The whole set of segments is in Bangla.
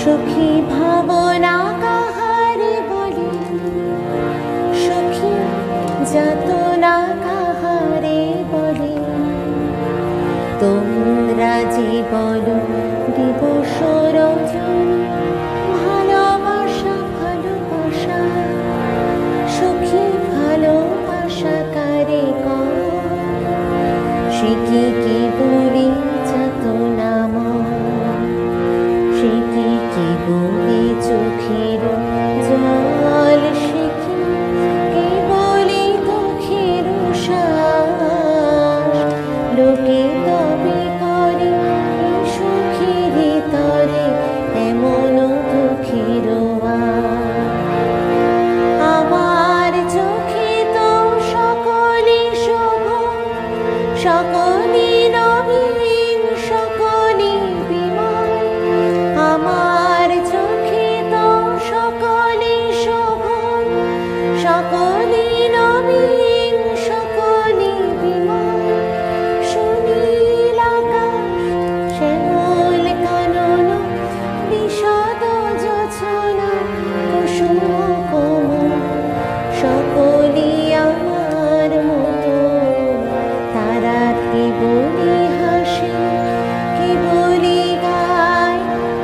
সুখী ভাবনা কাহারে বলে, সুখী যাতনা কাহারে বলে। তোমরা যে বলো দিবস রজনী, ভালোবাসা ভালোবাসা, সুখী ভালোবাসা কারে কর, সে কি বলি যাতনা মন, সে কি বলি চোখের জল, সে কি বলি দুঃখের শ্বাস। লোকে তবে করে সুখের তরে এমন দুঃখের আমার চোখে তো সকলে শোভ, সকলে নবীন, সকলে বিমল। আমার চোখে তো সকলে শোভ, সকলে নবীন, সকলে বিমল। সুনীল আকাশ, শ্যামল কানন, বিশদ জোছনা, কুসুম কোমল, সকলে আমার মতো। তারা কে বলি হাসে, কে বলি গায়,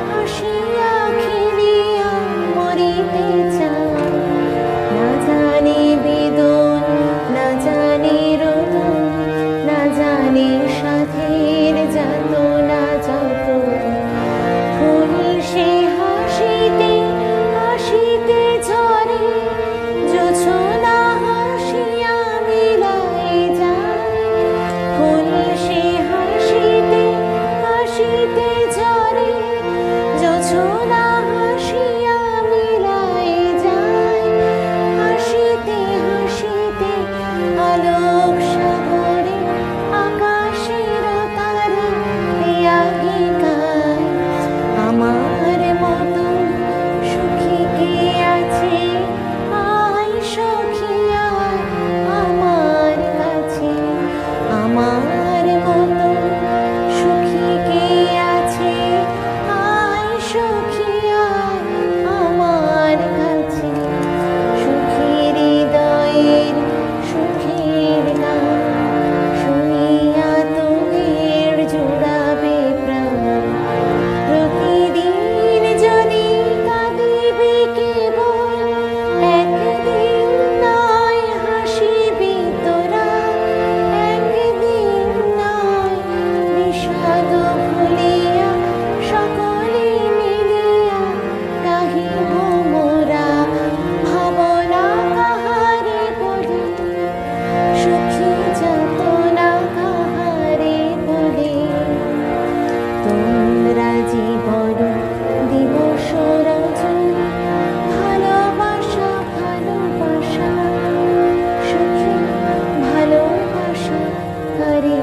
হাসিয়া খেলিয়া মরিতে চায়। না জানে বেদন, না জানে রোদন, না জানে সাধের যাতনা যত। ফুল সে হাসিতে হাসিতে ঝরে, জোছনা হাসিয়া মিলাই যায়। ফুল সে হাসিতে হাসিতে ঝরে, জোছনা হাসিয়া মিলাই যায়। হাসিতে হাসিতে আলোক সাগরে, আকাশের তারা পেয়াহি গায়। আমার মতো সুখী কে আছে, আয় সখী আয় আমার কাছে। আমার মতো সুখী কে আছে, আয় সখী আয় আমার কাছে। সুখীর হৃদয়ের সুখের গান শুনিয়া তোদের জুড়াবে প্রাণ। প্রতিদিন যদি কাঁদিবে কেবল, একদিন নয় হাসিবি তোরা, একদিন নয় বিষাদ ভুলিয়া সকলে মিলিয়া গাহিব মোরা। ভাবনা কাহারে বলে, সুখী যাতনা কাহারে বলে। তোমরা যে বলো দিবস রজনী, ভালোবাসা ভালোবাসা, সুখী ভালোবাসা কারে